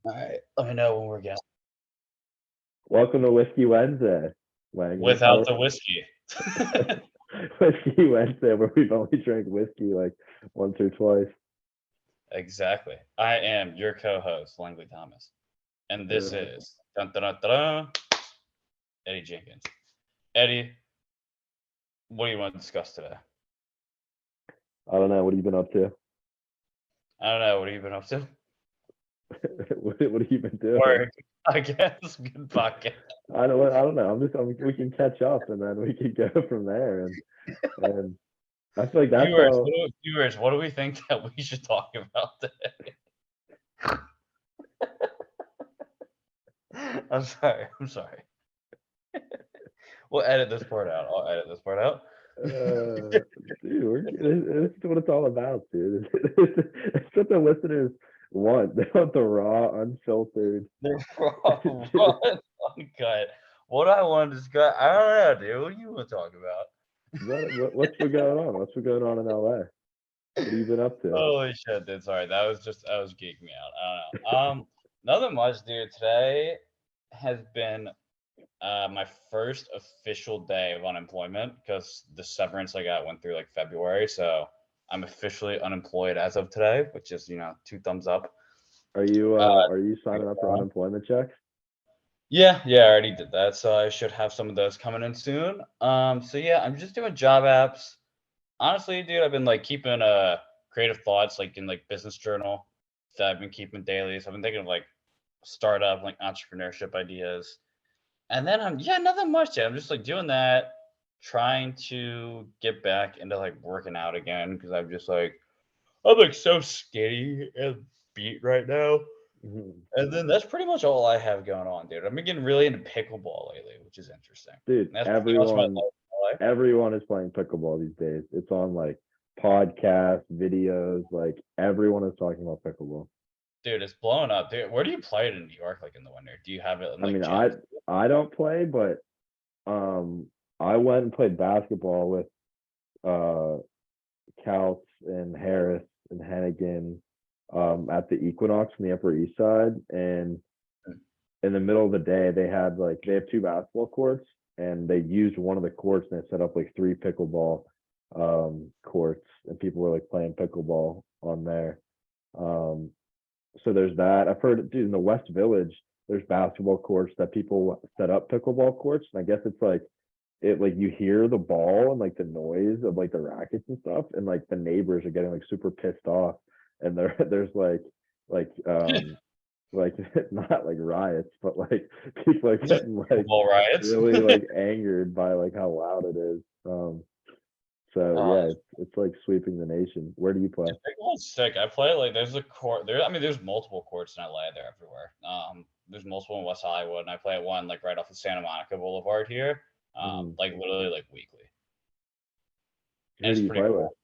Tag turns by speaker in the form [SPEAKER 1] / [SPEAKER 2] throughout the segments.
[SPEAKER 1] All right, let me know when we're getting
[SPEAKER 2] Welcome to Whiskey Wednesday, Wagner.
[SPEAKER 1] without the whiskey.
[SPEAKER 2] Whiskey Wednesday, where we've only drank whiskey like once or twice.
[SPEAKER 1] Exactly. I am your co-host, Langley Thomas, and this
[SPEAKER 2] Uh,
[SPEAKER 1] is dun, dun, dun, dun, Eddie Jenkins. Eddie, what do you want to discuss today?
[SPEAKER 2] I don't know. What have you been up to?
[SPEAKER 1] I don't know. What have you been up to?
[SPEAKER 2] What have you been doing?
[SPEAKER 1] Work, I guess. Good podcast.
[SPEAKER 2] I don't know. We can catch up and then we can go from there. And I feel like that's
[SPEAKER 1] Viewers,
[SPEAKER 2] how.
[SPEAKER 1] what do we think that we should talk about today? I'm sorry. I'm sorry. We'll edit this part out. I'll edit this part out.
[SPEAKER 2] Uh, dude, this is what it's all about, dude. It's what the listeners want. They want the raw, unfiltered.
[SPEAKER 1] The raw, uncut. What I want to discuss, I don't know, dude. What do you want to talk about?
[SPEAKER 2] What's been going on? What's been going on in LA? What have you been up to?
[SPEAKER 1] Holy shit, dude. Sorry, that was geeking me out. I don't know. Nothing much, dude. Today has been my first official day of unemployment because the severance I got went through like February, so I'm officially unemployed as of today, which is two thumbs up.
[SPEAKER 2] Are you signing up for unemployment checks?
[SPEAKER 1] Yeah, I already did that, so I should have some of those coming in soon. So yeah, I'm just doing job apps. Honestly, dude, I've been like keeping creative thoughts like in like business journal that I've been keeping daily. So I've been thinking of like startup, like entrepreneurship ideas. And then nothing much yet. I'm just like doing that, trying to get back into like working out again because I'm like so skinny and beat right now.
[SPEAKER 2] Mhm.
[SPEAKER 1] And then that's pretty much all I have going on, dude. I've been getting really into pickleball lately, which is interesting.
[SPEAKER 2] Dude,
[SPEAKER 1] And that's pretty much my life.
[SPEAKER 2] everyone is playing pickleball these days. It's on like podcasts, videos, like everyone is talking about pickleball.
[SPEAKER 1] Dude, it's blowing up, dude. Where do you play it in New York, like in the winter? Do you have it in
[SPEAKER 2] I
[SPEAKER 1] like
[SPEAKER 2] mean,
[SPEAKER 1] gyms?
[SPEAKER 2] I don't play, but um I went and played basketball with uh Couts and Harris and Hennigan at the Equinox in the Upper East Side, and
[SPEAKER 1] Mm.
[SPEAKER 2] in the middle of the day they have two basketball courts, and they used one of the courts and they set up like three pickleball courts, and people were like playing pickleball on there. um so there's that. I've heard, dude, in the West Village there's basketball courts that people set up pickleball courts, and I guess it's like it like you hear the ball and like the noise of like the rackets and stuff, and like the neighbors are getting like super pissed off, and there's like like not like riots, but like people are getting like
[SPEAKER 1] Pickleball riots.
[SPEAKER 2] really like angered by like how loud it is. So
[SPEAKER 1] Oh,
[SPEAKER 2] yeah, it's like sweeping the nation. Where do you play?
[SPEAKER 1] dude, pickleball's sick. I play like there's a court there. I mean, there's multiple courts in LA. They're everywhere. There's multiple in West Hollywood, and I play at one like right off of Santa Monica Boulevard here.
[SPEAKER 2] Mhm.
[SPEAKER 1] Like literally like weekly, and
[SPEAKER 2] Who
[SPEAKER 1] it's
[SPEAKER 2] do you
[SPEAKER 1] pretty
[SPEAKER 2] play with?
[SPEAKER 1] cool.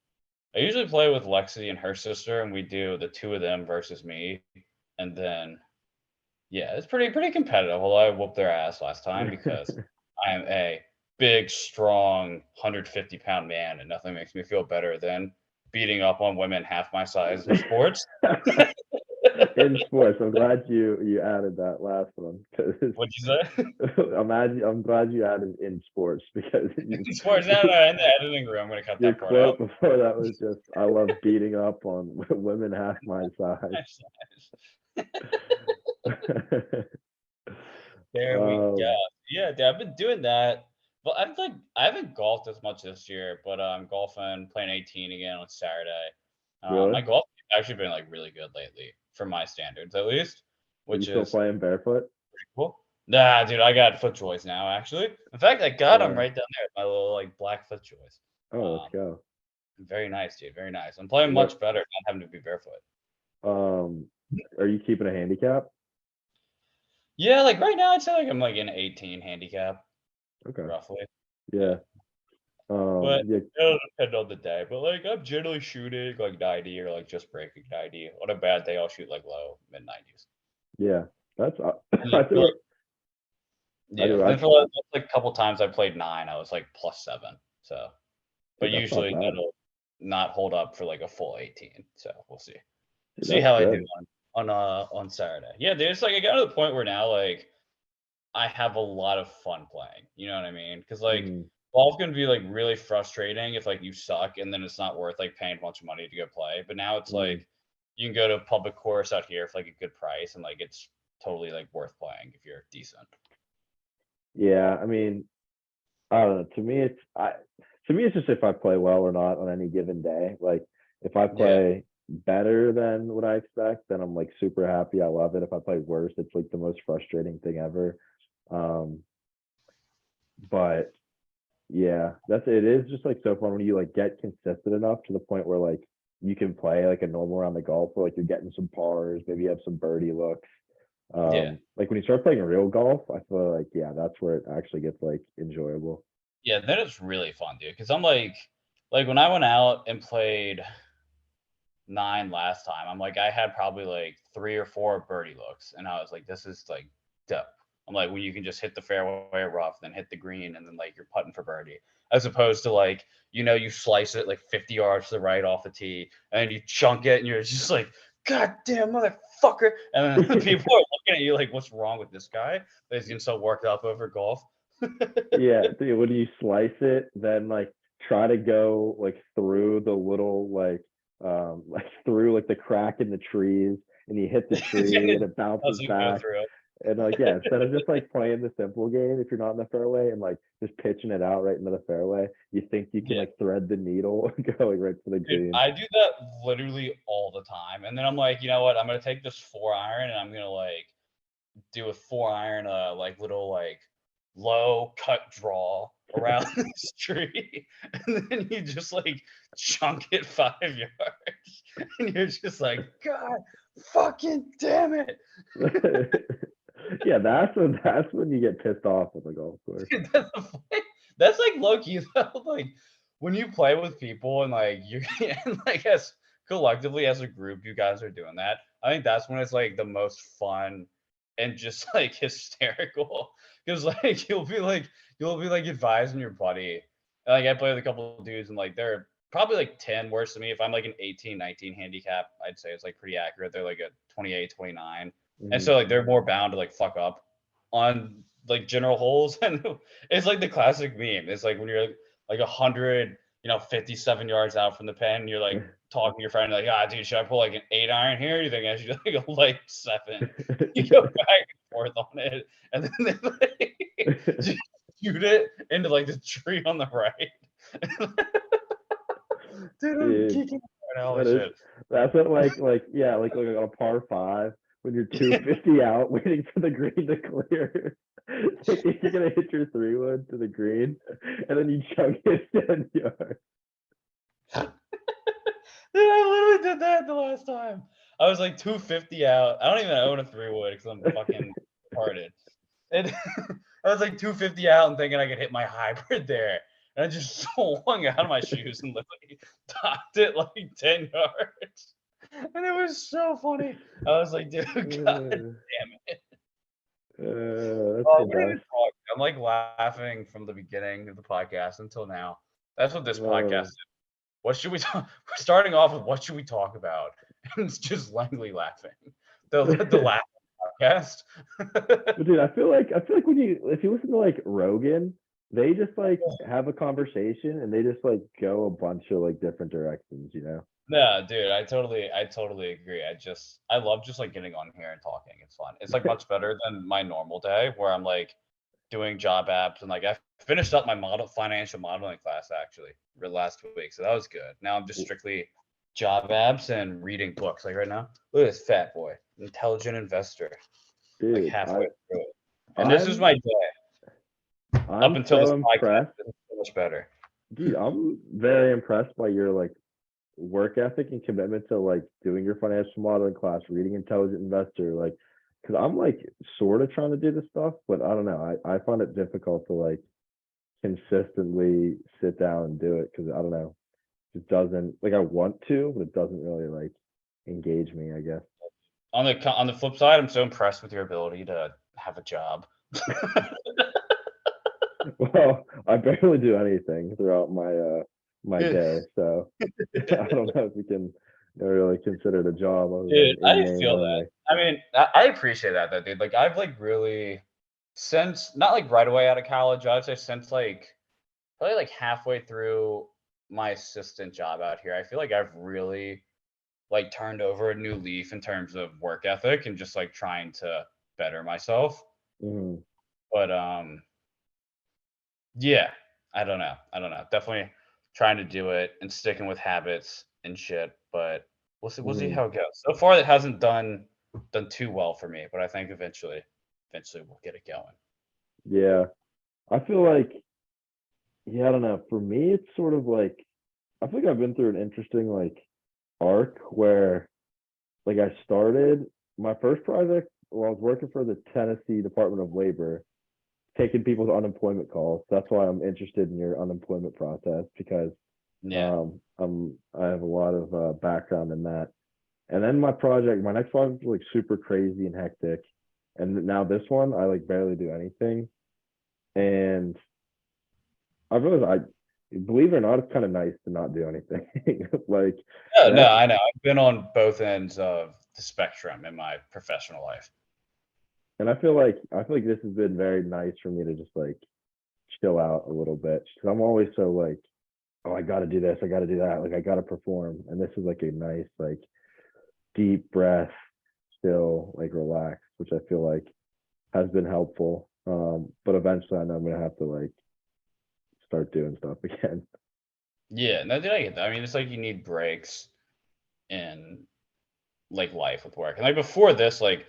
[SPEAKER 1] I usually play with Lexi and her sister, and we do the two of them versus me, and then yeah, it's pretty competitive. Although I whooped their ass last time because I am a big, strong, 150-pound man, and nothing makes me feel better than beating up on women half my size in sports.
[SPEAKER 2] In sports, I'm glad you added that last one because
[SPEAKER 1] What'd you say?
[SPEAKER 2] I'm glad you added in sports because
[SPEAKER 1] In sports? No, no, in the editing room. I'm gonna cut
[SPEAKER 2] your
[SPEAKER 1] that part out.
[SPEAKER 2] quote before that was just, "I love beating up on women half my size."
[SPEAKER 1] There we go.
[SPEAKER 2] um,
[SPEAKER 1] Yeah, dude, I've been doing that. But I haven't golfed as much this year, but I'm golfing, playing 18 again on Saturday. My
[SPEAKER 2] really?
[SPEAKER 1] golf has actually been like really good lately, for my standards at least,
[SPEAKER 2] Are you
[SPEAKER 1] which
[SPEAKER 2] still
[SPEAKER 1] is
[SPEAKER 2] playing barefoot?
[SPEAKER 1] pretty cool. Nah, dude, I got FootJoys now, actually. In fact, I got them
[SPEAKER 2] Uh,
[SPEAKER 1] right down there, my little like black FootJoys.
[SPEAKER 2] oh, let's
[SPEAKER 1] Um,
[SPEAKER 2] go.
[SPEAKER 1] very nice, dude, very nice. I'm playing
[SPEAKER 2] What?
[SPEAKER 1] much better not having to be barefoot.
[SPEAKER 2] Um, are you keeping a handicap?
[SPEAKER 1] Yeah, like right now, I'd say like I'm like an 18 handicap,
[SPEAKER 2] Okay.
[SPEAKER 1] roughly. Yeah.
[SPEAKER 2] Yeah.
[SPEAKER 1] But
[SPEAKER 2] Yeah.
[SPEAKER 1] it'll depend on the day. But like I'm generally shooting like 90 or like just breaking 90. On a bad day, I'll shoot like low mid 90s.
[SPEAKER 2] Yeah. That's
[SPEAKER 1] And then
[SPEAKER 2] I
[SPEAKER 1] for
[SPEAKER 2] think
[SPEAKER 1] like,
[SPEAKER 2] I
[SPEAKER 1] yeah,
[SPEAKER 2] do.
[SPEAKER 1] then for like a couple times I played 9, I was like +7. So, but
[SPEAKER 2] Dude, that's not
[SPEAKER 1] usually
[SPEAKER 2] bad.
[SPEAKER 1] that'll not hold up for like a full 18. So we'll see.
[SPEAKER 2] Dude,
[SPEAKER 1] See
[SPEAKER 2] that's
[SPEAKER 1] how I do
[SPEAKER 2] good.
[SPEAKER 1] on Saturday. Yeah, there's like I got to the point where now like I have a lot of fun playing. You know what I mean? Because like
[SPEAKER 2] Mhm.
[SPEAKER 1] golf can be like really frustrating if like you suck and then it's not worth like paying a bunch of money to go play. But now it's
[SPEAKER 2] Mm.
[SPEAKER 1] like you can go to a public course out here for like a good price and like it's totally like worth playing if you're decent.
[SPEAKER 2] Yeah, I mean, I don't know. To me it's just if I play well or not on any given day. Like if I
[SPEAKER 1] Yeah.
[SPEAKER 2] play better than what I expect, then I'm like super happy. I love it. If I play worse, it's like the most frustrating thing ever. Um, but yeah, that's it is just like so fun when you like get consistent enough to the point where like you can play like a normal round of golf where like you're getting some pars, maybe you have some birdie looks.
[SPEAKER 1] Yeah.
[SPEAKER 2] Like when you start playing real golf, I feel like yeah, that's where it actually gets like enjoyable.
[SPEAKER 1] Yeah, that is really fun, dude. Because I'm like when I went out and played 9 last time, I'm like, I had probably like 3 or 4 birdie looks, and I was like, "This is, like, dope." I'm like, when you can just hit the fairway rough, then hit the green, and then, like, you're putting for birdie, as opposed to, like, you slice it, like, 50 yards to the right off the tee, and you chunk it, and you're just like, "God damn motherfucker," and then people are looking at you like, "What's wrong with this guy that he's getting so worked up over golf?"
[SPEAKER 2] Yeah, dude, when you slice it, then like try to go like through the little like through like the crack in the trees and you hit the tree and it bounces
[SPEAKER 1] Doesn't go
[SPEAKER 2] back.
[SPEAKER 1] through.
[SPEAKER 2] And like yeah, instead of just like playing the simple game if you're not in the fairway and like just pitching it out right into the fairway, you think you can
[SPEAKER 1] Yeah.
[SPEAKER 2] like thread the needle going right for the
[SPEAKER 1] Dude,
[SPEAKER 2] green.
[SPEAKER 1] I do that literally all the time, and then I'm like, "You know what? I'm gonna take this 4 iron and I'm gonna, like, do a 4 iron, like, little, like, low cut draw around this tree," and then you just, like, chunk it 5 yards, and you're just like, "God fucking damn it."
[SPEAKER 2] Yeah, that's when you get pissed off at the golf course.
[SPEAKER 1] Dude, that's like low key though. Like when you play with people and like you and like as collectively as a group, you guys are doing that. I think that's when it's like the most fun and just like hysterical. Because like you'll be like advising your buddy. And, like I play with a couple of dudes and like they're probably like 10 worse than me. If I'm like an 18, 19 handicap, I'd say it's like pretty accurate. They're like a 28, 29. And
[SPEAKER 2] Mhm.
[SPEAKER 1] so like they're more bound to like fuck up on like general holes and it's like the classic meme. It's like when you're like 100, 57 yards out from the pen, you're like talking to your friend like, ah, dude, should I pull like an 8 iron here? You think I should like a light 7? You go back and forth on it, and then they like just shoot it into like the tree on the right. Dude, I'm
[SPEAKER 2] Dude,
[SPEAKER 1] geeking out right now. Holy
[SPEAKER 2] that is
[SPEAKER 1] shit.
[SPEAKER 2] that's what like yeah, like on a par five when you're 250 out waiting for the green to clear. Thinking you're gonna hit your 3-wood to the green and then you chug it 10 yards.
[SPEAKER 1] Dude, I literally did that the last time. I was like 250 out. I don't even own a 3-wood because I'm fucking retarded. And I was like 250 out and thinking I could hit my hybrid there. And I just swung out of my shoes and literally topped it like 10 yards. And it was so funny. I was like, dude, god damn
[SPEAKER 2] Uh,
[SPEAKER 1] it.
[SPEAKER 2] that's
[SPEAKER 1] Oh,
[SPEAKER 2] the
[SPEAKER 1] what are you
[SPEAKER 2] best.
[SPEAKER 1] talking? I'm like laughing from the beginning of the podcast until now. That's what this podcast
[SPEAKER 2] Uh,
[SPEAKER 1] is. What should we talk? We're starting off with what should we talk about? And it's just Langley laughing. The laugh podcast.
[SPEAKER 2] but dude, I feel like when you if you listen to like Rogan, they just like have a conversation and they just like go a bunch of like different directions, you know?
[SPEAKER 1] No, dude, I totally agree. I love just like getting on here and talking. It's fun. It's like much better than my normal day where I'm like doing job apps and like I finished up my financial modeling class actually last week, so that was good. Now I'm just strictly job apps and reading books. Like right now, look at this fat boy, intelligent investor, like
[SPEAKER 2] Dude,
[SPEAKER 1] halfway through it. And this is
[SPEAKER 2] I'm
[SPEAKER 1] my day up
[SPEAKER 2] I'm
[SPEAKER 1] until this
[SPEAKER 2] so
[SPEAKER 1] podcast.
[SPEAKER 2] impressed.
[SPEAKER 1] This is so much better.
[SPEAKER 2] Dude, I'm very impressed by your like work ethic and commitment to like doing your financial modeling class, reading Intelligent Investor, like because I'm like sort of trying to do this stuff, but I don't know. I find it difficult to like consistently sit down and do it because I don't know. It doesn't like I want to, but it doesn't really like engage me, I guess.
[SPEAKER 1] On the flip side, I'm so impressed with your ability to have a job.
[SPEAKER 2] Well, I barely do anything throughout my my day, so I don't know if we can never really considered a job other
[SPEAKER 1] Dude,
[SPEAKER 2] than in
[SPEAKER 1] I
[SPEAKER 2] name
[SPEAKER 1] feel that.
[SPEAKER 2] only.
[SPEAKER 1] I mean, I appreciate that though, dude. Like I've like really since not like right away out of college, I'd say since like probably like halfway through my assistant job out here, I feel like I've really like turned over a new leaf in terms of work ethic and just like trying to better myself.
[SPEAKER 2] Mhm,
[SPEAKER 1] But yeah, I don't know. I don't know. Definitely trying to do it and sticking with habits and shit, but we'll see
[SPEAKER 2] mhm.
[SPEAKER 1] how it goes. So far it hasn't done too well for me, but I think eventually we'll get it going.
[SPEAKER 2] Yeah, I feel like, yeah, I don't know. For me, it's sort of like I feel like I've been through an interesting like arc where like I started my first project while I was working for the Tennessee Department of Labor, taking people's unemployment calls. That's why I'm interested in your unemployment process because
[SPEAKER 1] Yeah.
[SPEAKER 2] I have a lot of background in that. And then my next project was like super crazy and hectic. And now this one, I like barely do anything. And I realized believe it or not, it's kind of nice to not do anything. Like
[SPEAKER 1] No, no,
[SPEAKER 2] that's,
[SPEAKER 1] I know. I've been on both ends of the spectrum in my professional life.
[SPEAKER 2] and I feel like this has been very nice for me to just like chill out a little bit. Because I'm always so like, oh, I got to do this, I got to do that, like I got to perform. And this is like a nice like deep breath, still like relax, which I feel like has been helpful. But eventually I know I'm gonna have to like start doing stuff again.
[SPEAKER 1] Yeah, no, dude, I get that. I mean, it's like you need breaks in like life with work. And like before this, like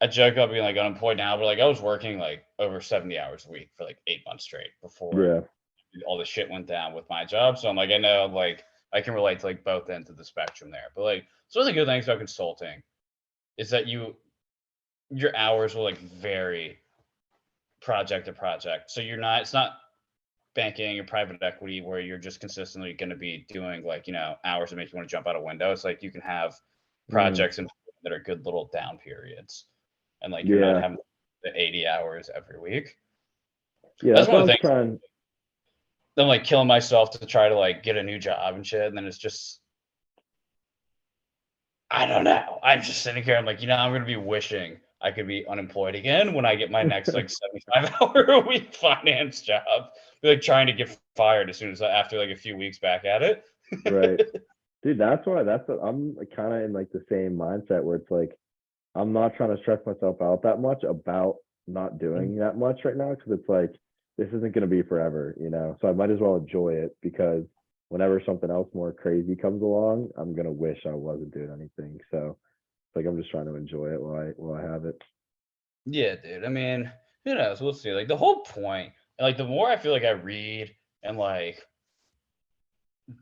[SPEAKER 1] I joke about being like unemployed now, but like I was working like over 70 hours a week for like 8 months straight before
[SPEAKER 2] Yeah.
[SPEAKER 1] all the shit went down with my job. So I'm like, I know like I can relate to like both ends of the spectrum there. But like some of the good things about consulting is that your hours will like vary project to project. So it's not banking or private equity where you're just consistently going to be doing like, hours that make you want to jump out a window. It's like you can have
[SPEAKER 2] Mhm.
[SPEAKER 1] projects that are good little down periods and like you're not
[SPEAKER 2] Yeah.
[SPEAKER 1] having the 80 hours every week.
[SPEAKER 2] Yeah.
[SPEAKER 1] That's
[SPEAKER 2] That's what
[SPEAKER 1] one of
[SPEAKER 2] I'm
[SPEAKER 1] the things.
[SPEAKER 2] trying.
[SPEAKER 1] I'm like killing myself to try to like get a new job and shit. And then it's just, I don't know. I'm just sitting here. I'm like, I'm going to be wishing I could be unemployed again when I get my next like 75-hour a week finance job. Be like trying to get fired as soon as after like a few weeks back at it.
[SPEAKER 2] Right. Dude, that's what I'm kind of in like the same mindset where it's like I'm not trying to stress myself out that much about not doing that much right now because it's like this isn't going to be forever, you know. So I might as well enjoy it because whenever something else more crazy comes along, I'm gonna wish I wasn't doing anything. So like I'm just trying to enjoy it while I have it.
[SPEAKER 1] Yeah, dude. I mean, who knows? We'll see. Like the whole point, and like the more I feel like I read and like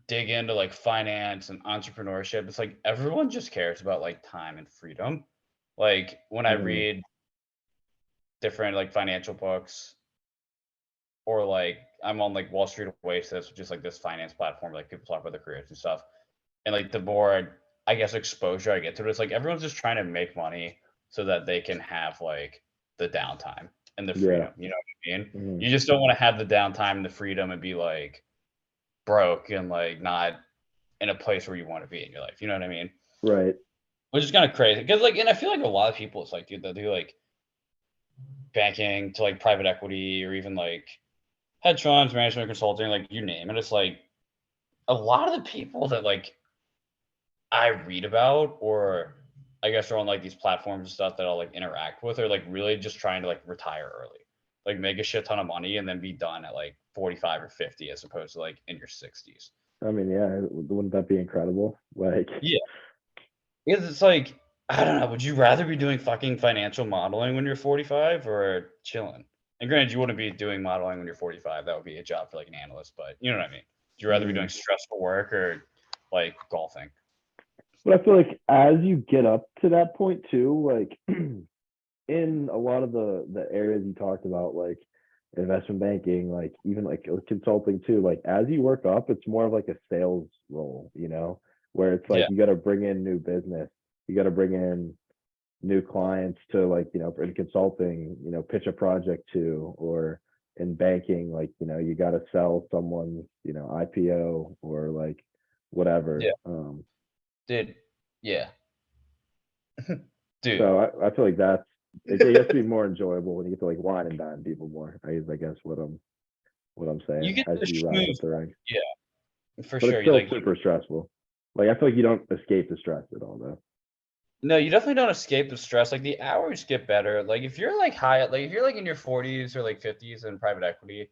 [SPEAKER 1] dig into like finance and entrepreneurship, it's like everyone just cares about like time and freedom. Like when I
[SPEAKER 2] Hmm.
[SPEAKER 1] read different like financial books or like I'm on like Wall Street Oasis, which is like this finance platform, like people talk about their careers and stuff. And like the more I guess exposure I get to it, it's like everyone's just trying to make money so that they can have like the downtime and the
[SPEAKER 2] Yeah.
[SPEAKER 1] freedom. You know what I mean?
[SPEAKER 2] Hmm.
[SPEAKER 1] You just don't want to have the downtime and the freedom and be like broke and like not in a place where you want to be in your life. You know what I mean?
[SPEAKER 2] Right.
[SPEAKER 1] Which is kind of crazy because like, and I feel like a lot of people, it's like, dude, they do like banking to like private equity or even like hedge funds, management consulting, like you name it. It's like a lot of the people that like I read about or I guess are on like these platforms and stuff that I'll like interact with are like really just trying to like retire early. Like make a shit ton of money and then be done at like 45 or 50 as opposed to like in your 60s.
[SPEAKER 2] I mean, yeah, wouldn't that be incredible? Like,
[SPEAKER 1] Yeah. Because it's like, I don't know, would you rather be doing fucking financial modeling when you're 45 or chilling? And granted, you wouldn't be doing modeling when you're 45. That would be a job for like an analyst, but you know what I mean? Would you rather be doing
[SPEAKER 2] mm.
[SPEAKER 1] stressful work or like golfing?
[SPEAKER 2] But I feel like as you get up to that point too, like in a lot of the areas you talked about, like investment banking, like even like consulting too, like as you work up, it's more of like a sales role, you know, where it's like
[SPEAKER 1] Yeah.
[SPEAKER 2] you got to bring in new business, you got to bring in new clients to like, you know, in consulting, you know, pitch a project to, or in banking, like, you know, you got to sell someone's, you know, IPO or like whatever.
[SPEAKER 1] Yeah. Dude, yeah. Dude,
[SPEAKER 2] So I feel like it gets to be more enjoyable when you get to like wine and dine people more. I guess what I'm
[SPEAKER 1] you
[SPEAKER 2] saying
[SPEAKER 1] get
[SPEAKER 2] as
[SPEAKER 1] to
[SPEAKER 2] you rise
[SPEAKER 1] schmooze.
[SPEAKER 2] up the ranks.
[SPEAKER 1] Yeah, for
[SPEAKER 2] But
[SPEAKER 1] sure.
[SPEAKER 2] it's
[SPEAKER 1] You
[SPEAKER 2] still
[SPEAKER 1] like
[SPEAKER 2] super stressful. Like I feel like you don't escape the stress at all though.
[SPEAKER 1] no, you definitely don't escape the stress. Like the hours get better. Like if you're like if you're like in your 40s or like 50s in private equity,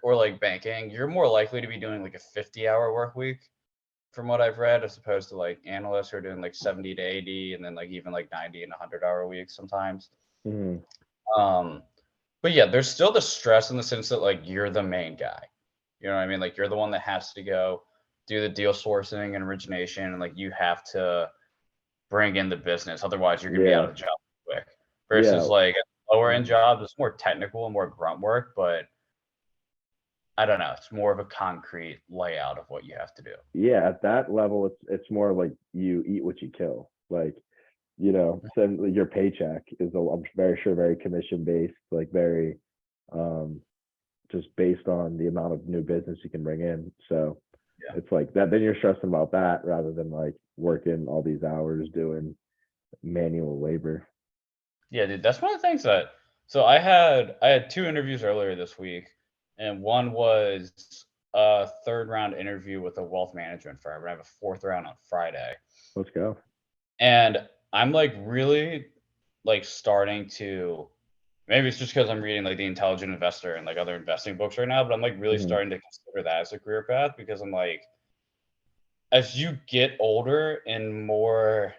[SPEAKER 1] or like banking, you're more likely to be doing like a 50-hour work week from what I've read, as opposed to like analysts who are doing like 70 to 80 and then like even like 90 and 100-hour weeks sometimes.
[SPEAKER 2] Mhm.
[SPEAKER 1] Um, but yeah, there's still the stress in the sense that like you're the main guy. You know what I mean? Like you're the one that has to go do the deal sourcing and origination, and like you have to bring in the business. Otherwise, you're gonna be out
[SPEAKER 2] Yeah.
[SPEAKER 1] of the job quick. Versus
[SPEAKER 2] Yeah.
[SPEAKER 1] like a lower end
[SPEAKER 2] Mhm.
[SPEAKER 1] job, it's more technical and more grunt work, but I don't know. It's more of a concrete layout of what you have to do.
[SPEAKER 2] Yeah, at that level it's more like you eat what you kill. Like, so your paycheck is I'm very sure very commission based, like very um just based on the amount of new business you can bring in. So
[SPEAKER 1] Yeah.
[SPEAKER 2] it's like that then you're stressing about that rather than like working all these hours doing manual labor.
[SPEAKER 1] Yeah, dude. That's one of the things that so I had two interviews earlier this week, and one was a third round interview with a wealth management firm. And I have a fourth round on Friday.
[SPEAKER 2] Let's go.
[SPEAKER 1] And I'm like really like starting to maybe it's just because I'm reading like the Intelligent Investor and like other investing books right now, but I'm like really
[SPEAKER 2] Hmm.
[SPEAKER 1] starting to consider that as a career path because I'm like, as you get older and more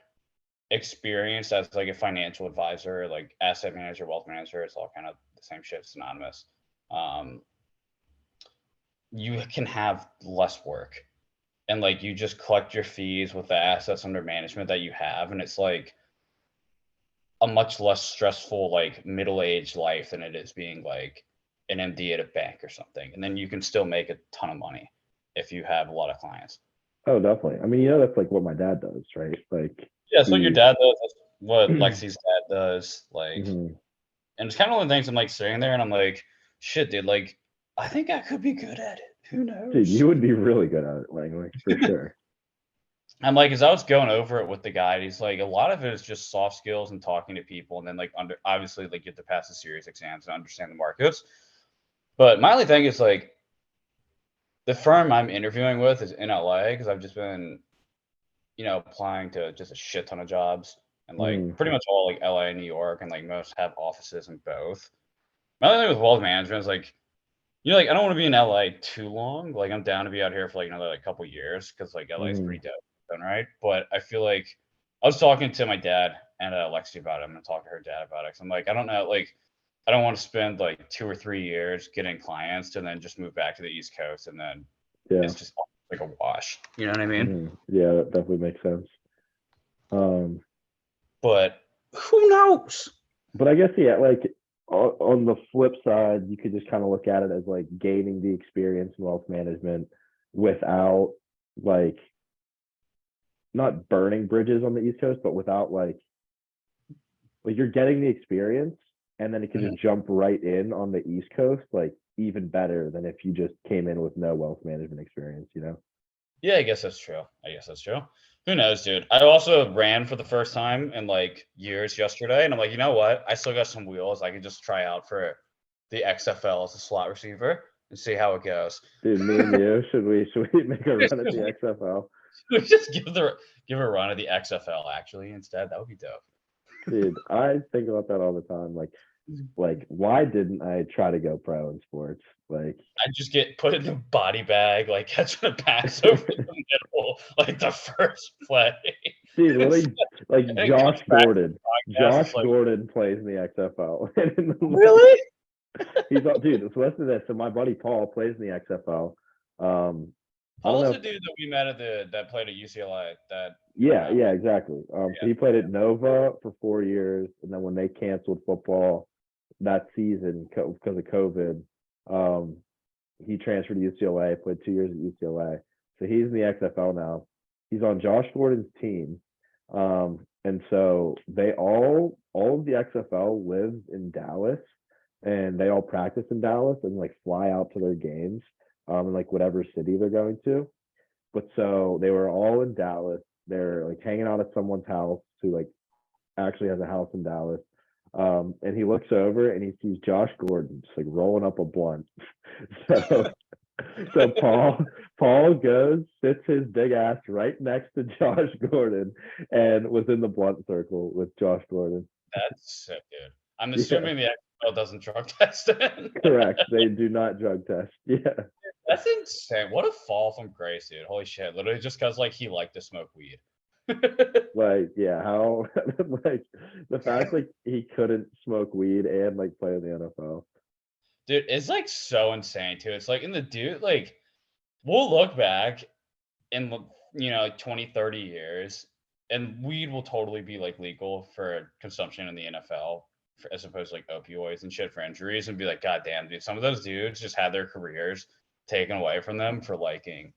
[SPEAKER 1] experienced as like a financial advisor, like asset manager, wealth manager, it's all kind of the same shit, synonymous. Um, you can have less work and like you just collect your fees with the assets under management that you have, and it's like a much less stressful like middle-aged life than it is being like an MD at a bank or something. And then you can still make a ton of money if you have a lot of clients.
[SPEAKER 2] Oh, definitely. I mean, that's like what my dad does, right? Like
[SPEAKER 1] Yeah, that's what your
[SPEAKER 2] he
[SPEAKER 1] dad does. That's what Lexi's dad does. Like,
[SPEAKER 2] Mhm.
[SPEAKER 1] and it's kind of one of the things I'm like sitting there and I'm like, shit, dude, like, I think I could be good at it. Who
[SPEAKER 2] Dude,
[SPEAKER 1] knows?
[SPEAKER 2] you would be really good at it, Langley, for sure.
[SPEAKER 1] I'm like, as I was going over it with the guy, he's like, a lot of it is just soft skills and talking to people, and then like obviously like you have to pass the serious exams and understand the markets. But my only thing is like the firm I'm interviewing with is in LA because I've just been, applying to just a shit ton of jobs and like
[SPEAKER 2] Mhm.
[SPEAKER 1] pretty much all like LA and New York, and like most have offices in both. My only thing with wealth management is like, like I don't want to be in LA too long. Like I'm down to be out here for like another like couple years because like LA is
[SPEAKER 2] Mhm.
[SPEAKER 1] pretty dope, right? But I feel like I was talking to my dad and Lexi about it. I'm gonna talk to her dad about it. 'Cause I'm like, I don't know, like I don't want to spend like 2 or 3 years getting clients to then just move back to the East Coast and then
[SPEAKER 2] Yeah.
[SPEAKER 1] it's just like a wash. You know what I mean?
[SPEAKER 2] Mhm. Yeah, that definitely makes sense. Um,
[SPEAKER 1] But who knows?
[SPEAKER 2] but I guess yeah, like on the flip side, you could just kind of look at it as like gaining the experience in wealth management without like not burning bridges on the East Coast, but without like you're getting the experience and then it could
[SPEAKER 1] Mhm.
[SPEAKER 2] just jump right in on the East Coast, like even better than if you just came in with no wealth management experience.
[SPEAKER 1] Yeah, I guess that's true. I guess that's true. Who knows, dude? I also ran for the first time in like years yesterday, and I'm like, you know what? I still got some wheels. I could just try out for the XFL as a slot receiver and see how it goes.
[SPEAKER 2] Dude, me and you, should we make a run at the XFL?
[SPEAKER 1] We just give a run at the XFL actually instead. That would be dope.
[SPEAKER 2] Dude, I think about that all the time. Like why didn't I try to go pro in sports? Like
[SPEAKER 1] I just get put in the body bag, like catching a pass over the middle, like the first play.
[SPEAKER 2] dude,
[SPEAKER 1] It's-
[SPEAKER 2] literally like
[SPEAKER 1] and it comes back to the podcast.
[SPEAKER 2] Josh
[SPEAKER 1] It's like,
[SPEAKER 2] Gordon plays in the XFL. And like
[SPEAKER 1] really?
[SPEAKER 2] dude, so listen to this. So my buddy Paul plays in the XFL. I don't
[SPEAKER 1] Paul's
[SPEAKER 2] know
[SPEAKER 1] the
[SPEAKER 2] if
[SPEAKER 1] dude that we met at that played at UCLA that
[SPEAKER 2] yeah, yeah, exactly. So
[SPEAKER 1] yeah.
[SPEAKER 2] he played at Nova for 4 years, and then when they canceled football that season because of COVID, um, he transferred to UCLA, played 2 years at UCLA. So he's in the XFL now. He's on Josh Gordon's team. And so all of the XFL lives in Dallas and they all practice in Dallas and like fly out to their games in like whatever city they're going to. But so they were all in Dallas they're like hanging out at someone's house who like actually has a house in Dallas. And he looks over and he sees Josh Gordon just like rolling up a blunt. So so Paul goes, sits his big ass right next to Josh Gordon and was in the blunt circle with Josh Gordon.
[SPEAKER 1] That's sick, dude. I'm
[SPEAKER 2] Yeah,
[SPEAKER 1] assuming the XFL doesn't drug test it.
[SPEAKER 2] correct. They do not drug test. Yeah.
[SPEAKER 1] That's insane. What a fall from grace, dude. Holy shit. Literally just because like he liked to smoke weed.
[SPEAKER 2] Like, yeah, how like the fact like he couldn't smoke weed and like play in the NFL.
[SPEAKER 1] Dude, it's like so insane too. It's like in the dude, like we'll look back in like 20, 30 years, and weed will totally be like legal for consumption in the NFL as opposed to like opioids and shit for injuries, and be like, God damn, dude, some of those dudes just had their careers taken away from them for liking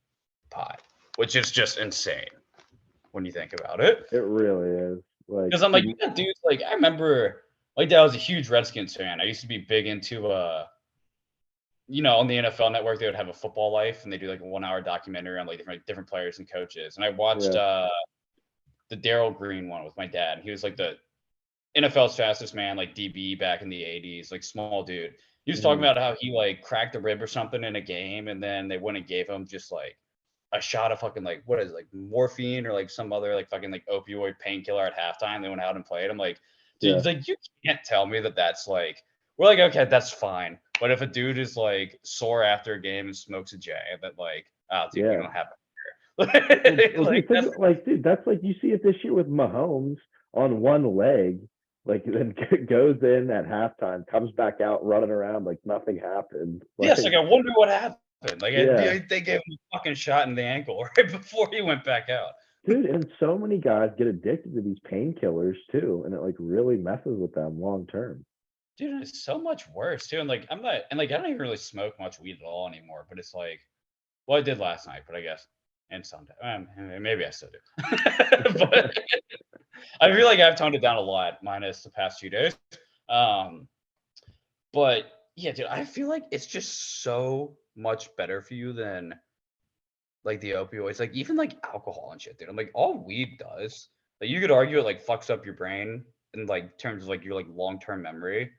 [SPEAKER 1] pot, which is just insane when you think about it.
[SPEAKER 2] It really is. Like,
[SPEAKER 1] Because I'm like, you got dudes like I remember my dad was a huge Redskins fan. I used to be big into on the NFL Network they would have a football life and they do like a 1 hour documentary on like different players and coaches. And I watched
[SPEAKER 2] yeah,
[SPEAKER 1] the Daryl Green one with my dad. And he was like the NFL's fastest man, like DB back in the 80s, like small dude. He was talking
[SPEAKER 2] mhm,
[SPEAKER 1] about how he like cracked a rib or something in a game and then they went and gave him just like a shot of fucking like what is it, like morphine or like some other like fucking like opioid painkiller at halftime. They went out and played. I'm like,
[SPEAKER 2] yeah,
[SPEAKER 1] dude, like you can't tell me that that's like we're like okay, that's fine. But if a dude is like sore after a game and smokes a J, that like, oh, dude, we
[SPEAKER 2] yeah.
[SPEAKER 1] don't have it here.
[SPEAKER 2] Well,
[SPEAKER 1] Like
[SPEAKER 2] dude, think
[SPEAKER 1] that's
[SPEAKER 2] like, dude, that's like you see it this year with Mahomes on one leg, like then goes in at halftime, comes back out running around like nothing happened.
[SPEAKER 1] yes. Like
[SPEAKER 2] Like,
[SPEAKER 1] I wonder what happened. Like
[SPEAKER 2] yeah,
[SPEAKER 1] they gave him a fucking shot in the ankle right before he went back out.
[SPEAKER 2] dude, and so many guys get addicted to these painkillers too, and it like really messes with them long term.
[SPEAKER 1] Dude, it's so much worse too. And like I'm not and like I don't even really smoke much weed at all anymore. But it's like well, I did last night, but I guess and Sunday. Maybe I still do. But I feel like I've toned it down a lot, minus the past 2 days. Um, but yeah, dude, I feel like it's just so much better for you than like the opioids, like even like alcohol and shit, dude. I'm like, all weed does, like you could argue it like fucks up your brain in like terms of like your like long term memory,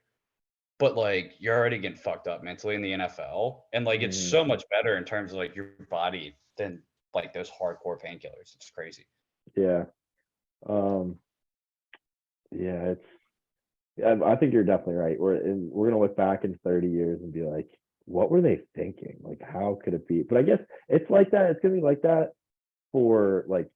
[SPEAKER 1] but like you're already getting fucked up mentally in the NFL, and like it's
[SPEAKER 2] Mhm.
[SPEAKER 1] so much better in terms of like your body than like those hardcore painkillers. It's crazy.
[SPEAKER 2] Yeah, um, yeah, it's. I think you're definitely right. We're gonna look back in 30 years and be like, what were they thinking? Like, how could it be? But I guess it's like that. It's gonna be like that for like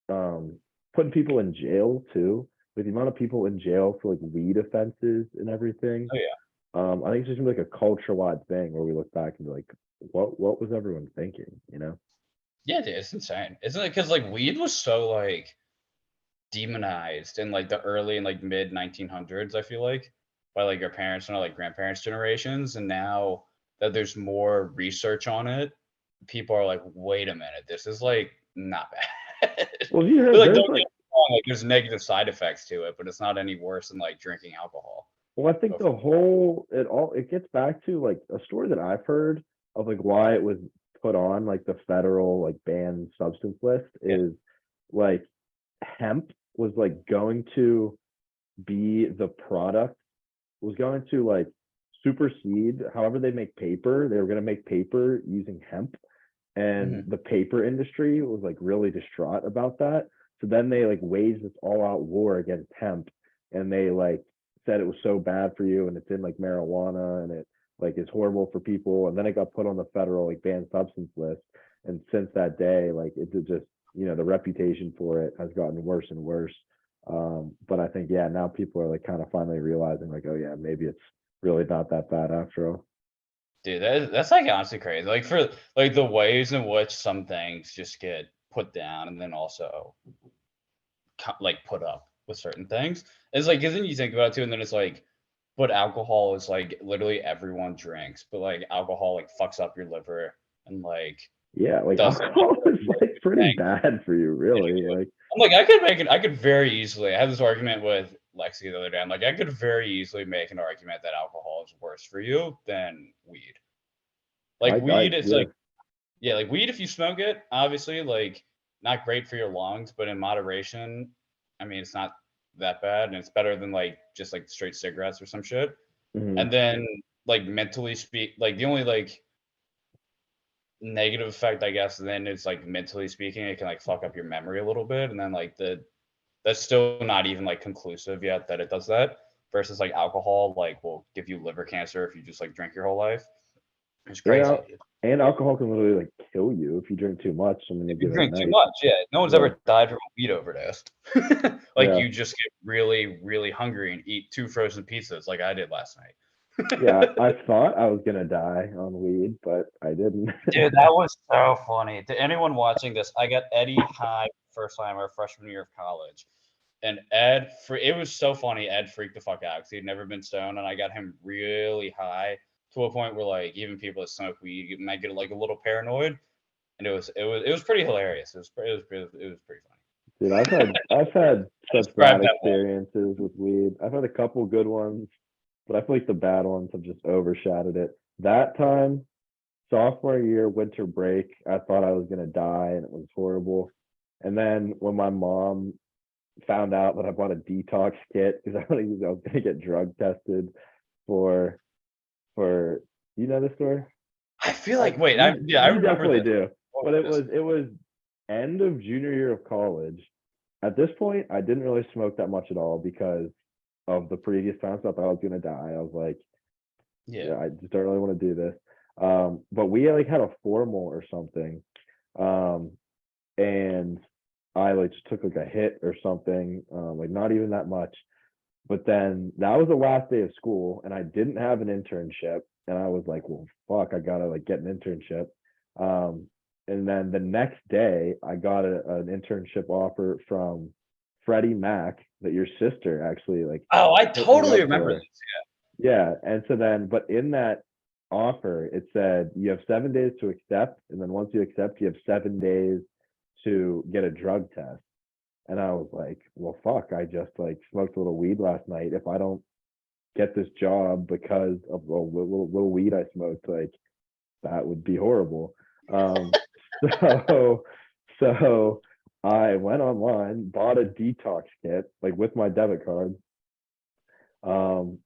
[SPEAKER 2] putting people in jail too. With the amount of people in jail for like weed offenses and everything.
[SPEAKER 1] Oh yeah.
[SPEAKER 2] I think it's just gonna be like a culture wide thing where we look back and be like, what was everyone thinking? You know?
[SPEAKER 1] Yeah, dude, it's insane, isn't it? Because like weed was so like demonized in like the early and like mid 1900s. I feel like by like our parents and our like grandparents' generations, and now that there's more research on it, people are like, wait a minute, this is like not bad.
[SPEAKER 2] Well, have you
[SPEAKER 1] But
[SPEAKER 2] heard
[SPEAKER 1] like,
[SPEAKER 2] there's
[SPEAKER 1] don't get
[SPEAKER 2] like
[SPEAKER 1] me wrong, like there's negative side effects to it, but it's not any worse than like drinking alcohol.
[SPEAKER 2] well, I think it gets back to like a story that I've heard of like why it was put on like the federal like banned substance list
[SPEAKER 1] Yeah.
[SPEAKER 2] is like hemp was like going to be the product was going to like supersede however they make paper. They were going to make paper using hemp, and
[SPEAKER 1] Hmm.
[SPEAKER 2] the paper industry was like really distraught about that. So then they like waged this all out war against hemp, and they like said it was so bad for you and it's in like marijuana and it like is horrible for people. And then it got put on the federal like banned substance list. And since that day, like it's just the reputation for it has gotten worse and worse. But I think yeah, now people are like kind of finally realizing like, oh yeah, maybe it's really not that bad after all.
[SPEAKER 1] Dude, that's like honestly crazy. Like for like the ways in which some things just get put down and then also like put up with certain things. It's like, because then you think about it too, and then it's like, but alcohol is like literally everyone drinks, but like alcohol like fucks up your liver and like
[SPEAKER 2] Yeah, like
[SPEAKER 1] does
[SPEAKER 2] alcohol is like pretty
[SPEAKER 1] things.
[SPEAKER 2] bad for you, really. Like,
[SPEAKER 1] I'm like, I could make it. I could very easily. I had this argument with Lexi the other day. I'm like, I could very easily make an argument that alcohol is worse for you than weed. Like weed is
[SPEAKER 2] yeah,
[SPEAKER 1] like, yeah, like weed if you smoke it, obviously, like not great for your lungs, but in moderation, I mean, it's not that bad, and it's better than like just like straight cigarettes or some shit.
[SPEAKER 2] Mhm.
[SPEAKER 1] And then like mentally like the only like negative effect, I guess, then it's like mentally speaking, it can like fuck up your memory a little bit, and then like that's still not even like conclusive yet that it does that. Versus like alcohol, like will give you liver cancer if you just like drink your whole life. It's crazy, dude.
[SPEAKER 2] And alcohol can literally like kill you if you drink too much and then you
[SPEAKER 1] If you
[SPEAKER 2] give it a
[SPEAKER 1] drink too
[SPEAKER 2] night.
[SPEAKER 1] much, yeah. No one's
[SPEAKER 2] Yeah.
[SPEAKER 1] ever died from a weed overdose. Like
[SPEAKER 2] Yeah.
[SPEAKER 1] you just get really, really hungry and eat 2 frozen pizzas like I did last night.
[SPEAKER 2] Yeah, I thought I was gonna die on weed, but I didn't.
[SPEAKER 1] Dude, that was so funny. To anyone watching this, I got Eddie high first time our freshman year of college. And it was so funny. Ed freaked the fuck out because he'd never been stoned, and I got him really high to a point where like even people that smoke weed might get like a little paranoid. And it was pretty hilarious. It was pretty funny.
[SPEAKER 2] Dude, I've had such
[SPEAKER 1] Describe
[SPEAKER 2] bad
[SPEAKER 1] that one.
[SPEAKER 2] experiences with weed. I've had a couple good ones, but I feel like the bad ones have just overshadowed it. That time, sophomore year, winter break, I thought I was gonna die and it was horrible. And then when my mom found out that I bought a detox kit because I was gonna get drug tested for you know the story?
[SPEAKER 1] I feel like wait, I
[SPEAKER 2] You
[SPEAKER 1] remember
[SPEAKER 2] definitely
[SPEAKER 1] this.
[SPEAKER 2] do.
[SPEAKER 1] What
[SPEAKER 2] But
[SPEAKER 1] was
[SPEAKER 2] it was end of junior year of college. At this point, I didn't really smoke that much at all because of the previous times I thought I was gonna die. I was like,
[SPEAKER 1] Yeah.
[SPEAKER 2] yeah, I just don't really want to do this. But we like had a formal or something. And I like just took like a hit or something, like not even that much. But then that was the last day of school, and I didn't have an internship, and I was like, well, fuck, I gotta like get an internship. And then the next day, I got an internship offer from Freddie Mac that your sister actually like
[SPEAKER 1] Oh, I
[SPEAKER 2] hit me
[SPEAKER 1] totally
[SPEAKER 2] up
[SPEAKER 1] remember
[SPEAKER 2] for.
[SPEAKER 1] this.
[SPEAKER 2] Yeah, and so then, but in that offer, it said you have 7 days to accept, and then once you accept, you have 7 days to get a drug test. And I was like, well, fuck, I just like smoked a little weed last night. If I don't get this job because of a little weed I smoked, like that would be horrible. So, so I went online, bought a detox kit, like with my debit card. Um,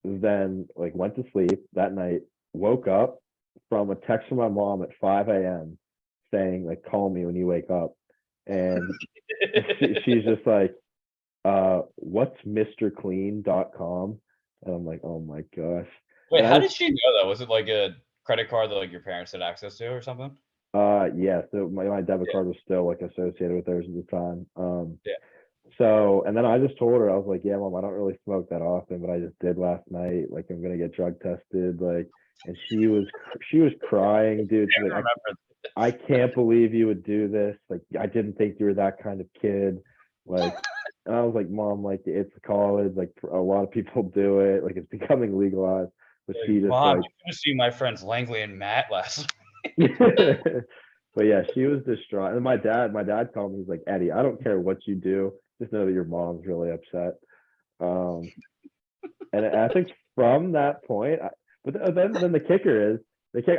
[SPEAKER 2] then like went to sleep that night, woke up from a text from my mom at 5 a.m. saying like, call me when you wake up. And she's just like, what's mrclean.com? And I'm like, oh my gosh.
[SPEAKER 1] Wait,
[SPEAKER 2] And
[SPEAKER 1] how did she know that? Was it like a credit card that like your parents had access to or something?
[SPEAKER 2] Yeah, so my debit
[SPEAKER 1] Yeah.
[SPEAKER 2] card was still like associated with theirs at the time.
[SPEAKER 1] Yeah.
[SPEAKER 2] So and then I just told her, I was like, yeah, mom, I don't really smoke that often, but I just did last night. Like I'm gonna get drug tested, like, and she was crying, dude. She's
[SPEAKER 1] I
[SPEAKER 2] like,
[SPEAKER 1] remember.
[SPEAKER 2] I can't believe you would do this. Like, I didn't think you were that kind of kid. Like, and I was like, Mom, like, it's college. Like, a lot of people do it. Like, it's becoming legalized. But
[SPEAKER 1] Like,
[SPEAKER 2] she just
[SPEAKER 1] Mom,
[SPEAKER 2] like,
[SPEAKER 1] you should have seen my friends Langley and Matt last.
[SPEAKER 2] but yeah, she was distraught. And my dad called me. He's like, Eddie, I don't care what you do. Just know that your mom's really upset. And I think from that point, but then the kicker is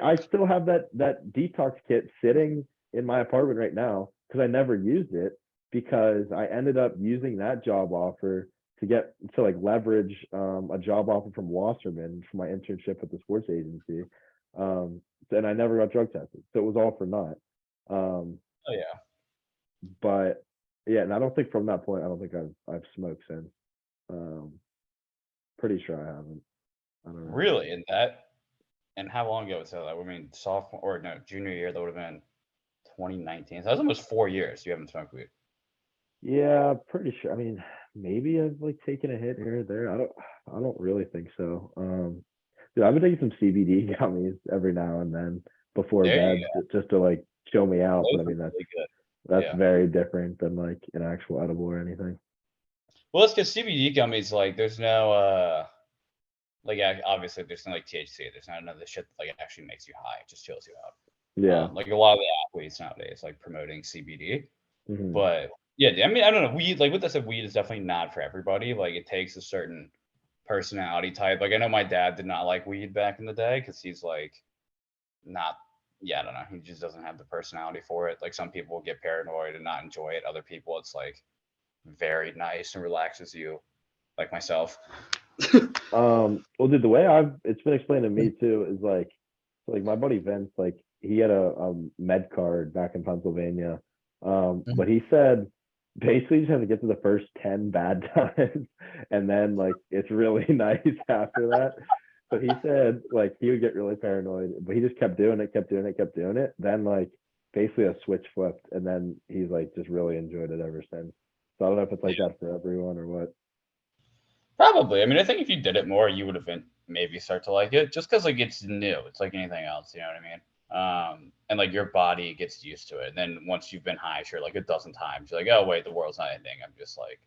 [SPEAKER 2] I still have that detox kit sitting in my apartment right now because I never used it because I ended up using that job offer to like leverage a job offer from Wasserman for my internship at the sports agency. And I never got drug tested, so it was all for naught.
[SPEAKER 1] Oh yeah.
[SPEAKER 2] But yeah, and I don't think from that point, I don't think I've smoked since. Um, Pretty sure I haven't. I don't know.
[SPEAKER 1] Really? And how long ago was that? I mean, sophomore or no, junior year, that would have been 2019. So that was almost 4 years you haven't smoked weed.
[SPEAKER 2] Yeah, pretty sure. I mean, maybe I've like taken a hit here or there. I don't really think so. Dude, I've been taking some CBD gummies every now and then before
[SPEAKER 1] There you
[SPEAKER 2] bed just to like chill me out.
[SPEAKER 1] go.
[SPEAKER 2] But I
[SPEAKER 1] Those are
[SPEAKER 2] mean
[SPEAKER 1] really good.
[SPEAKER 2] that's
[SPEAKER 1] Yeah.
[SPEAKER 2] very different than like an actual edible or anything.
[SPEAKER 1] Well, it's because CBD gummies, like, there's no, like, obviously, there's no like THC. There's not none of the shit that like actually makes you high. It just chills you out.
[SPEAKER 2] Yeah.
[SPEAKER 1] Like a lot of the athletes nowadays, like promoting CBD.
[SPEAKER 2] Mhm.
[SPEAKER 1] But yeah, I mean, I don't know. Weed, like with that said, weed is definitely not for everybody. Like it takes a certain personality type. Like I know my dad did not like weed back in the day because he's like not yeah, I don't know. He just doesn't have the personality for it. Like some people get paranoid and not enjoy it. Other people, it's like very nice and relaxes you, like myself.
[SPEAKER 2] Well, dude, the way it's been explained to me too is like my buddy Vince, like he had a med card back in Pennsylvania.
[SPEAKER 1] Mhm.
[SPEAKER 2] But he said basically you just have to get to the first 10 bad times and then like it's really nice after that. So he said like he would get really paranoid, but he just kept doing it, kept doing it, kept doing it. Then like basically a switch flipped and then he's like just really enjoyed it ever since. So I don't know if it's like that for everyone or what.
[SPEAKER 1] Probably. I mean, I think if you did it more, you would maybe start to like it, just because like it's new. It's like anything else. You know what I mean? And like your body gets used to it. And then once you've been high, sure, like a dozen times, you're like, oh wait, the world's not ending. I'm just like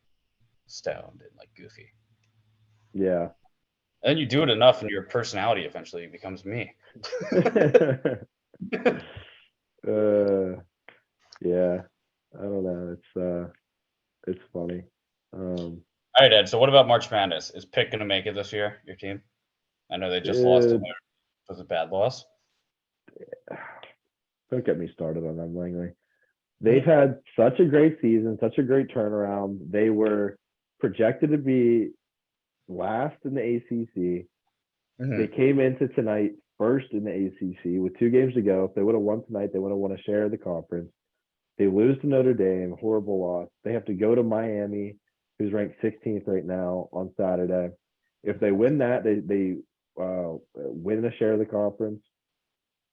[SPEAKER 1] stoned and like goofy.
[SPEAKER 2] Yeah.
[SPEAKER 1] And then you do it enough, and your personality eventually becomes me.
[SPEAKER 2] uh yeah. I don't know. It's funny. Um
[SPEAKER 1] All right, Ed. So what about March Madness? Is Pitt going to make it this year? Your team? I know they just lost to
[SPEAKER 2] it,
[SPEAKER 1] Notre. It was a bad loss.
[SPEAKER 2] don't get me started on them, Langley. They've
[SPEAKER 1] Mhm.
[SPEAKER 2] had such a great season, such a great turnaround. They were projected to be last in the ACC. They
[SPEAKER 1] Mhm.
[SPEAKER 2] came into tonight first in the ACC with 2 games to go. If they would have won tonight, they would have won a share of the conference. They lose to Notre Dame, horrible loss. They have to go to Miami, who's ranked 16th right now on Saturday. If they win that, they win a share of the conference.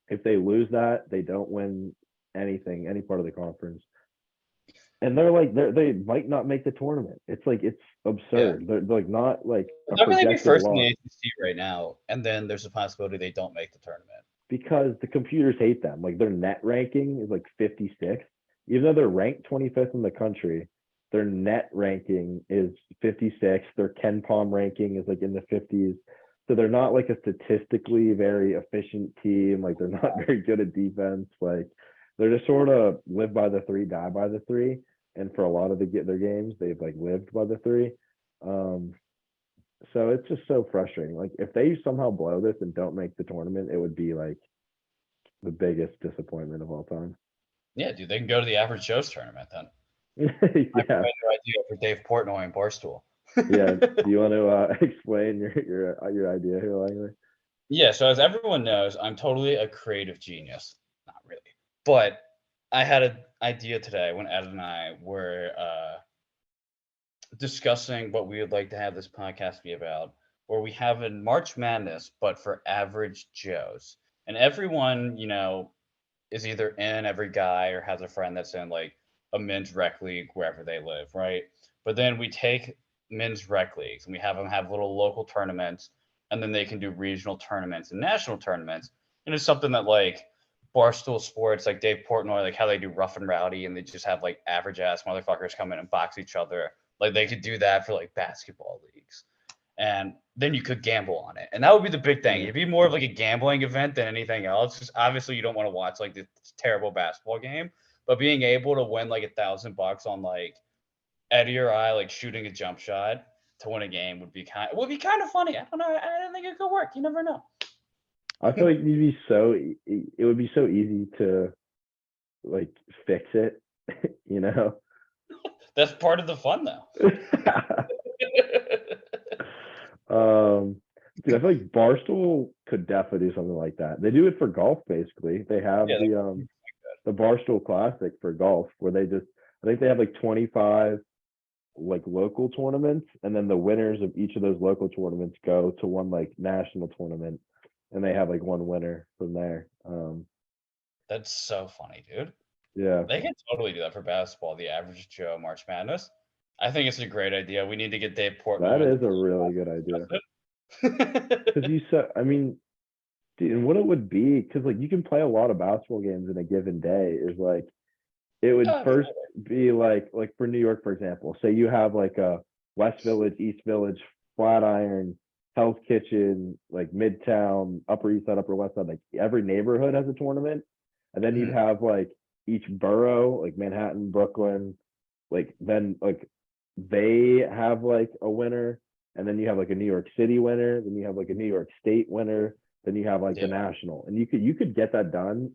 [SPEAKER 2] If they lose that, they don't win anything, any part of the conference. And they're like they might not make the tournament. It's like it's
[SPEAKER 1] Yeah.
[SPEAKER 2] absurd. They're like not like a
[SPEAKER 1] How can they be
[SPEAKER 2] projected
[SPEAKER 1] first in the
[SPEAKER 2] loss
[SPEAKER 1] ACC right now, and then there's a possibility they don't make the tournament?
[SPEAKER 2] because the computers hate them. Like their net ranking is like 56th, even though they're ranked 25th in the country. Their net ranking is 56. Their Ken Palm ranking is like in the 50s. So they're not like a statistically very efficient team. Like they're not very good at defense. Like they're just sort of live by the three, die by the three. And for a lot of their games, they've like lived by the three. Um, so it's just so frustrating. Like if they somehow blow this and don't make the tournament, it would be like the biggest disappointment of all time.
[SPEAKER 1] Yeah, dude, they can go to the Average Joe's tournament then. I have
[SPEAKER 2] Yeah,
[SPEAKER 1] a new idea for Dave Portnoy and Barstool.
[SPEAKER 2] yeah. Do you want to explain your idea here, Langley?
[SPEAKER 1] Yeah, so as everyone knows, I'm totally a creative genius. Not really. But I had an idea today when Ed and I were discussing what we would like to have this podcast be about, where we have a March Madness, but for average Joes. And everyone, is either in every guy or has a friend that's in like a men's rec league wherever they live, right? But then we take men's rec leagues and we have them have little local tournaments, and then they can do regional tournaments and national tournaments. And it's something that like Barstool Sports, like Dave Portnoy, like how they do rough and rowdy, and they just have like average ass motherfuckers come in and box each other. Like they could do that for like basketball leagues, and then you could gamble on it. And that would be the big thing.
[SPEAKER 2] Yeah.
[SPEAKER 1] It'd be more of like a gambling event than anything else. Just obviously you don't want to watch like this terrible basketball game, but being able to win like $1,000 on like Eddie or I like shooting a jump shot to win a game would be kind of funny. I don't know. I don't think it could work. You never know.
[SPEAKER 2] I feel like it would be so easy to like fix it, you know.
[SPEAKER 1] That's part of the fun though.
[SPEAKER 2] um, Dude, I feel like Barstool could definitely do something like that. They do it for golf, basically. They have
[SPEAKER 1] Yeah,
[SPEAKER 2] the Barstool Classic for golf, where I think they have like 25 like local tournaments, and then the winners of each of those local tournaments go to one like national tournament, and they have like one winner from there.
[SPEAKER 1] that's so funny, dude.
[SPEAKER 2] Yeah,
[SPEAKER 1] They can totally do that for basketball, the average Joe March Madness. I think it's a great idea. We need to get Dave Portnoy
[SPEAKER 2] that
[SPEAKER 1] on the
[SPEAKER 2] is a really good idea. Because
[SPEAKER 1] podcast.
[SPEAKER 2] you said, I mean, dude, and what it would be, because like you can play a lot of basketball games in a given day, is like it would
[SPEAKER 1] Oh,
[SPEAKER 2] first be like for New York, for example, say you have like a West Village, East Village, Flatiron, Hell's Kitchen, like Midtown, Upper East Side, Upper West Side, like every neighborhood has a tournament. And then you'd
[SPEAKER 1] mhm.
[SPEAKER 2] have like each borough, like Manhattan, Brooklyn, like then like they have like a winner, and then you have like a New York City winner, then you have like a New York State winner, then you have like
[SPEAKER 1] Yeah.
[SPEAKER 2] the national. And you could get that done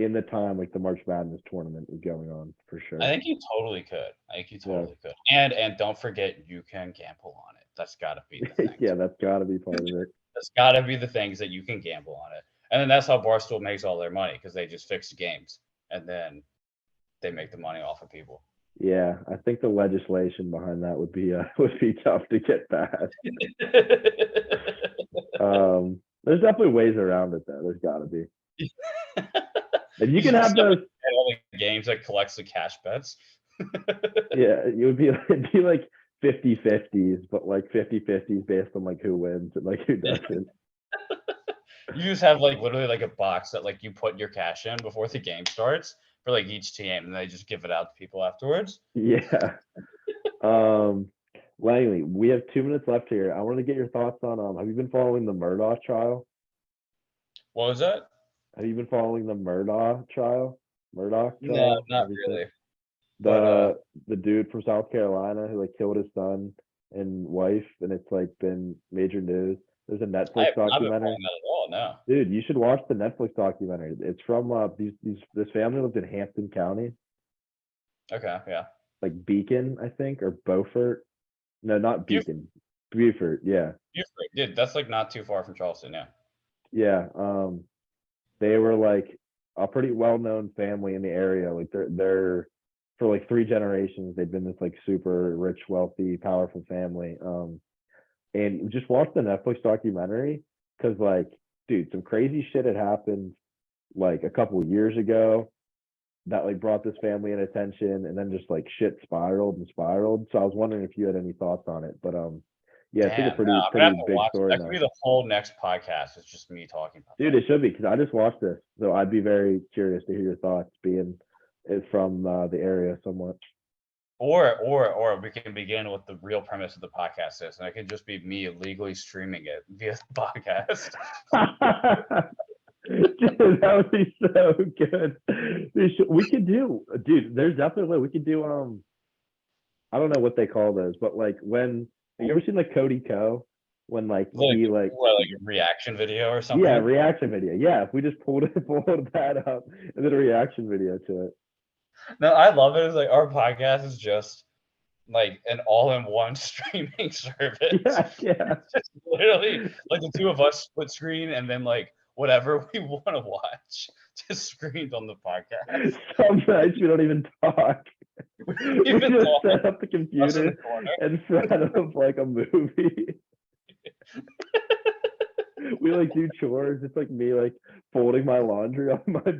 [SPEAKER 2] in the time like the March Madness tournament is going on for sure.
[SPEAKER 1] I think you totally could. I think you
[SPEAKER 2] Yeah.
[SPEAKER 1] totally could. And don't forget, you can gamble on it. That's got to be the thing.
[SPEAKER 2] Yeah, that's got to be part of it.
[SPEAKER 1] That's got to be the things that you can gamble on it. And then that's how Barstool makes all their money because they just fix the games and then they make the money off of people.
[SPEAKER 2] Yeah, I think the legislation behind that would be tough to get passed. There's definitely ways around it though. There's got to be. And you can have those.
[SPEAKER 1] All the games that collects the cash bets.
[SPEAKER 2] Yeah, it'd be like 50-50s, but like 50-50s based on like who wins and like who doesn't.
[SPEAKER 1] You just have like literally like a box that like you put your cash in before the game starts for like each team, and they just give it out to people afterwards.
[SPEAKER 2] Yeah. Langley, we have 2 minutes left here. I want to get your thoughts on have you been following the Murdaugh trial?
[SPEAKER 1] What was that?
[SPEAKER 2] Have you been following the Murdaugh trial?
[SPEAKER 1] No, not really.
[SPEAKER 2] The dude from South Carolina who like killed his son and wife, and it's like been major news. There's a Netflix documentary.
[SPEAKER 1] Not at all, no.
[SPEAKER 2] Dude, you should watch the Netflix documentary. It's from this family lived in Hampton County,
[SPEAKER 1] Okay, yeah.
[SPEAKER 2] like Beacon, I think, or Beaufort. No, not Beacon. Beaufort, yeah.
[SPEAKER 1] Dude, that's like not too far from Charleston, yeah.
[SPEAKER 2] Yeah. They were like a pretty well-known family in the area. Like they're for like 3 generations, they've been this like super rich, wealthy, powerful family. And just watch the Netflix documentary because like, dude, some crazy shit had happened like a couple of years ago that like brought this family in attention, and then just like shit spiraled and spiraled. So I was wondering if you had any thoughts on it, but yeah, I think a pretty big story.
[SPEAKER 1] That could be the whole next podcast. It's just me talking about
[SPEAKER 2] Dude, it should be because I just watched this, so I'd be very curious to hear your thoughts, being it's from the area somewhat.
[SPEAKER 1] Or we can begin with the real premise of the podcast is, and it could just be me illegally streaming it via the podcast.
[SPEAKER 2] Dude, that would be so good. We could do, dude. There's definitely a way we could do. I don't know what they call those, but like when have you ever seen like Cody Ko when like he like
[SPEAKER 1] a reaction video or something?
[SPEAKER 2] Yeah, reaction video. Yeah, if we just pulled that up and then a reaction video to it.
[SPEAKER 1] No, I love it. It's like our podcast is just like an all-in-one streaming service.
[SPEAKER 2] Yeah.
[SPEAKER 1] Just literally like the 2 of us split screen and then like whatever we want to watch just screened on the podcast.
[SPEAKER 2] Some nights we don't even talk. We just set up the computer and set up like a movie. We like do chores. It's like me like folding my laundry on my